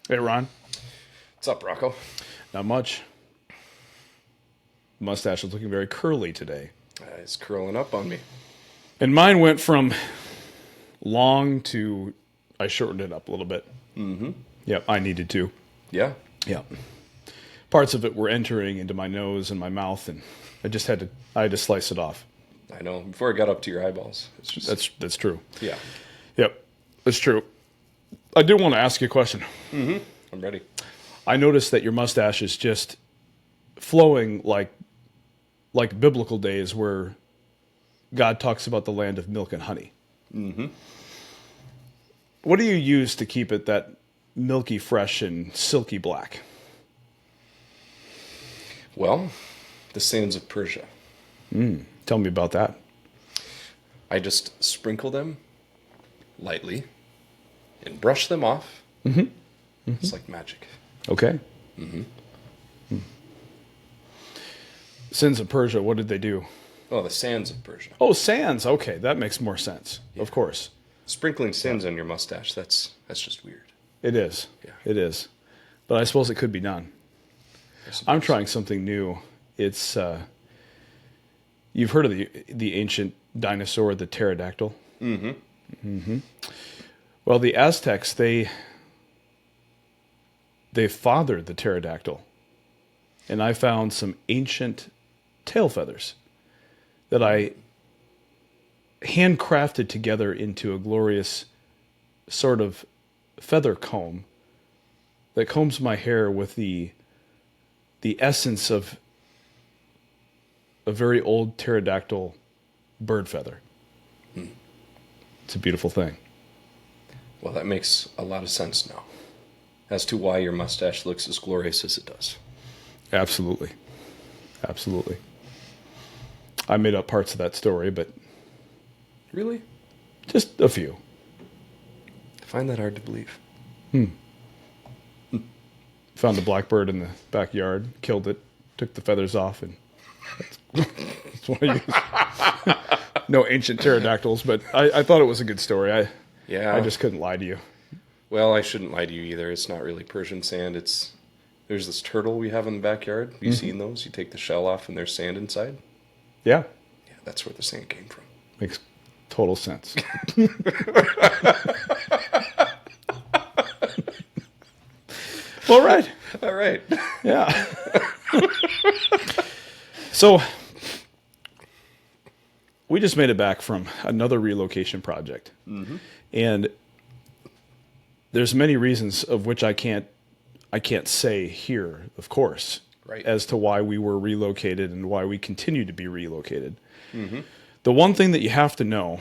Hey, Ron. What's up, Rocco? Not much. Mustache is looking very curly today. It's curling up on me. And mine went from long to I shortened it up a little bit. Mm-hmm. Yep, I needed to. Yeah. Yep. Parts of it were entering into my nose and my mouth, and I had to slice it off. I know. Before it got up to your eyeballs. It's just. That's true. Yeah. Yep, that's true. I do want to ask you a question. Mm-hmm. I'm ready. I noticed that your mustache is just flowing like biblical days where God talks about the land of milk and honey. Mm-hmm. What do you use to keep it that milky fresh and silky black? Well, the sands of Persia. Tell me about that. I just sprinkle them lightly and brush them off. It's like magic. Okay. Sins of Persia, what did they do? Oh, the sands of Persia. Oh, sands. Okay, that makes more sense. Of course. Sprinkling sands on your mustache, that's just weird. It is. Yeah. It is. But I suppose it could be done. I'm trying something new. It's you've heard of the ancient dinosaur, the pterodactyl? Mm-hmm. Well, the Aztecs, they fathered the pterodactyl. And I found some ancient tail feathers that I handcrafted together into a glorious sort of feather comb that combs my hair with the essence of a very old pterodactyl bird feather. It's a beautiful thing. Well, that makes a lot of sense now as to why your mustache looks as glorious as it does. Absolutely. Absolutely. I made up parts of that story, but Really? just a few. I find that hard to believe. Found a blackbird in the backyard, killed it, took the feathers off, and that's what I use. No ancient pterodactyls, but I thought it was a good story. I Yeah. just couldn't lie to you. Well, I shouldn't lie to you either. It's not really Persian sand. There's this turtle we have in the backyard. Have you seen those? You take the shell off and there's sand inside. Yeah, Yeah, that's where the sand came from. makes total sense. All right. All right. Yeah. So we just made it back from another relocation project. And there's many reasons of which I can't say here, of course, Right. as to why we were relocated and why we continue to be relocated. The one thing that you have to know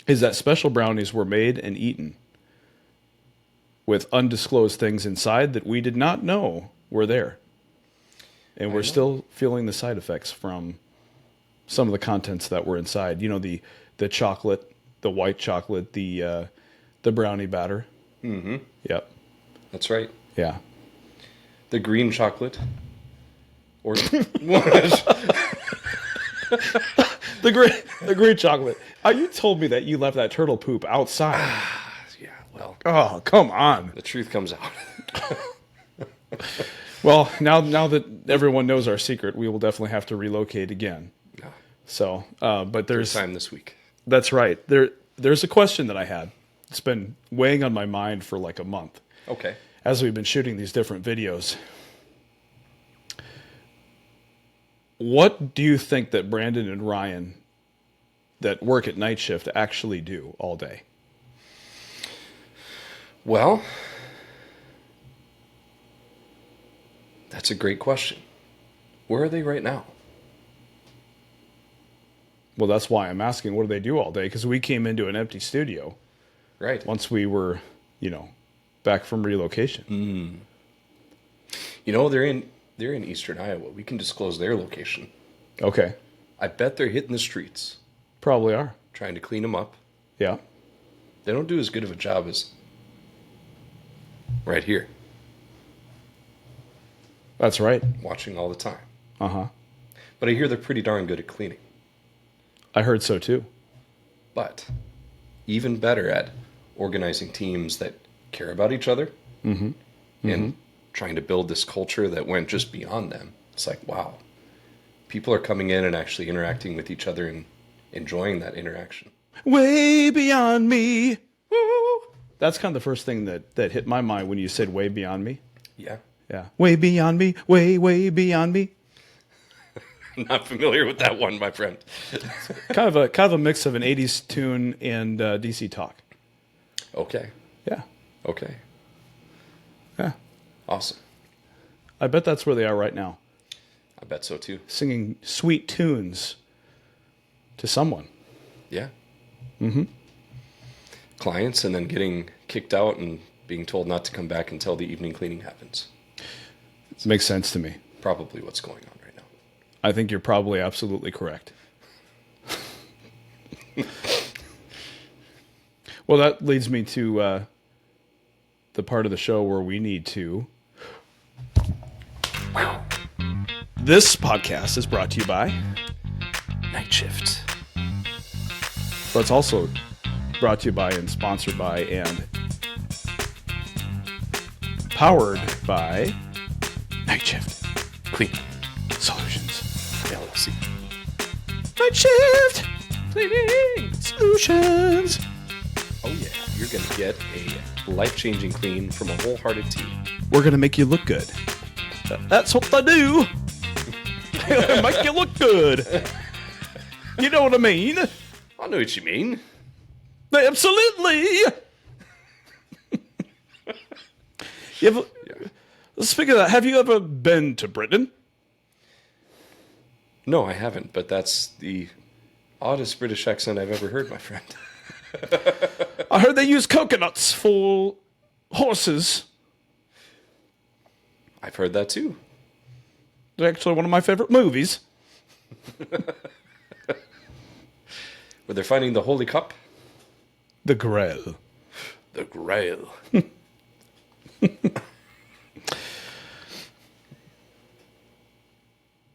is that special brownies were made and eaten with undisclosed things inside that we did not know were there. And we're still feeling the side effects from some of the contents that were inside. You know, the chocolate, the white chocolate, the brownie batter. Mm-hmm. Yep. That's right. Yeah. The green chocolate. Or what? The green chocolate. You told me that you left that turtle poop outside. Yeah, well, Oh, come on. the truth comes out. Well, now that everyone knows our secret, we will definitely have to relocate again. No, So, but third there's time this week. that's right. There's a question that I had. It's been weighing on my mind for like a month Okay. as we've been shooting these different videos. What do you think that Brandon and Ryan that work at night shift actually do all day? Well, that's a great question. Where are they right now? Well, that's why I'm asking, what do they do all day? Because we came into an empty studio Right. once we were, back from relocation. You know, they're in eastern Iowa. We can disclose their location. Okay. I bet they're hitting the streets Probably are. trying to clean them up. Yeah. They don't do as good of a job as right here, That's right. watching all the time. Uh-huh. But I hear they're pretty darn good at cleaning. I heard so too. But even better at organizing teams that care about each other and trying to build this culture that went just beyond them. It's like, wow, people are coming in and actually interacting with each other and enjoying that interaction. Way beyond me. Woo. That's kind of the first thing that hit my mind when you said way beyond me. Yeah. Yeah. Way beyond me. Way beyond me. I'm not familiar with that one, my friend. kind of a mix of an 80s tune and DC Talk. Okay. Yeah. Okay. Yeah. Awesome. I bet that's where they are right now. I bet so too. Singing sweet tunes to someone. Yeah. Clients, and then getting kicked out and being told not to come back until the evening cleaning happens. It makes sense to me. Probably what's going on right now. I think you're probably absolutely correct. Well, that leads me to the part of the show where we need to. This podcast is brought to you by Night Shift. But it's also brought to you by and sponsored by and powered by Night Shift Clean Solutions. LLC. Night Shift Cleaning Solutions. Oh yeah, you're going to get a life-changing clean from a wholehearted team. We're going to make you look good. That's what they do. Make you look good. You know what I mean? I know what you mean. Absolutely. Speaking of that, have you ever been to Britain? No, I haven't, but that's the oddest British accent I've ever heard, my friend. I heard they use coconuts for horses. I've heard that too. They're actually one of my favorite movies. Where they're finding the Holy Cup. The Grail. The Grail.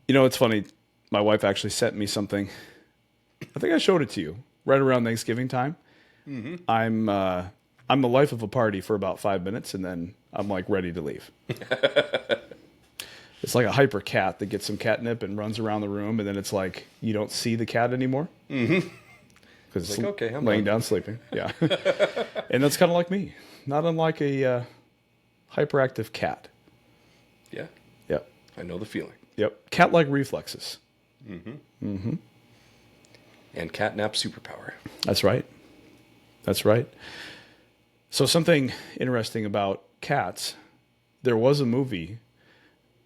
You know, it's funny. My wife actually sent me something. I think I showed it to you right around Thanksgiving time. Mm-hmm. I'm the life of a party for about 5 minutes, and then I'm like ready to leave. It's like a hyper cat that gets some catnip and runs around the room, and then it's like you don't see the cat anymore. Mm-hmm. Because it's like, okay, I'm laying done. down sleeping. Yeah. And that's kind of like me. Not unlike a hyperactive cat. Yeah, Yep. I know the feeling. Yep. Cat-like reflexes. And catnap superpower. That's right. That's right. So something interesting about cats, there was a movie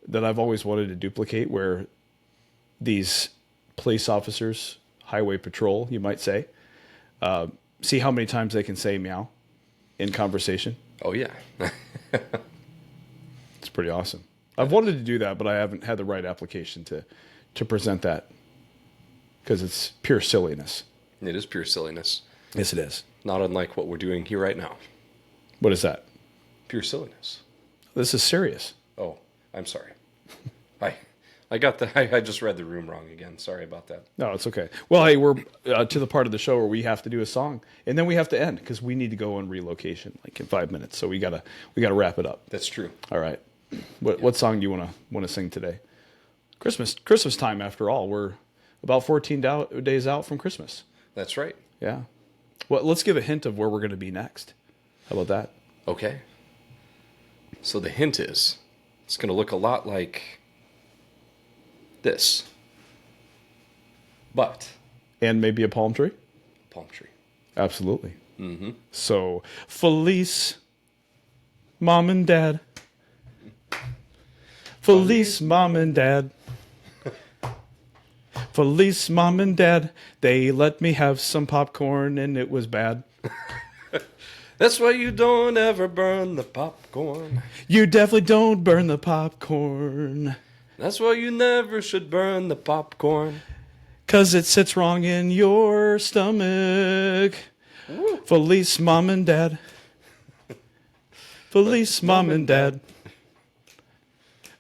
that I've always wanted to duplicate where these police officers, highway patrol, you might say, see how many times they can say meow in conversation. Oh, yeah. It's pretty awesome. I've wanted to do that, but I haven't had the right application to present that because it's pure silliness. It is pure silliness. Yes, it is. Not unlike what we're doing here right now. What is that? Pure silliness. This is serious. Oh, I'm sorry. I just read the room wrong again. Sorry about that. No, it's okay. Well, hey, we're to the part of the show where we have to do a song, and then we have to end because we need to go on relocation like in 5 minutes. So we gotta wrap it up. That's true. All right. What song do you want to sing today? Christmas time, after all. We're about 14 days out from Christmas. That's right. Yeah. Well, let's give a hint of where we're going to be next. How about that? Okay. So the hint is, it's going to look a lot like this. But. And maybe a palm tree? Palm tree. Absolutely. Mm-hmm. So, Felice, Mom and Dad. Felice, Mom and Dad. Felice, Mom and Dad. They let me have some popcorn and it was bad. That's why you don't ever burn the popcorn. You definitely don't burn the popcorn. That's why you never should burn the popcorn. 'Cause it sits wrong in your stomach. Woo. Felice, Mom and Dad. Felice, Mom and Dad.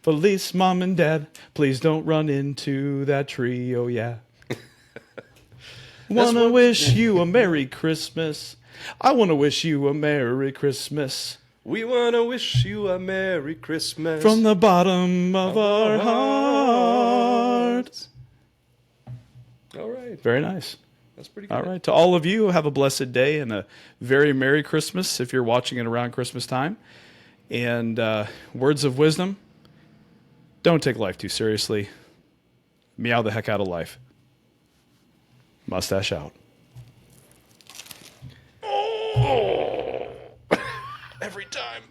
Felice, Mom and Dad. Please don't run into that tree, oh yeah. Wanna wish you a Merry Christmas I want to wish you a Merry Christmas We want to wish you a Merry Christmas. from the bottom of our hearts. All right. Very nice. That's pretty good. All right. To all of you, have a blessed day and a very Merry Christmas if you're watching it around Christmas time. And words of wisdom, don't take life too seriously. Meow the heck out of life. Mustache out. Every time.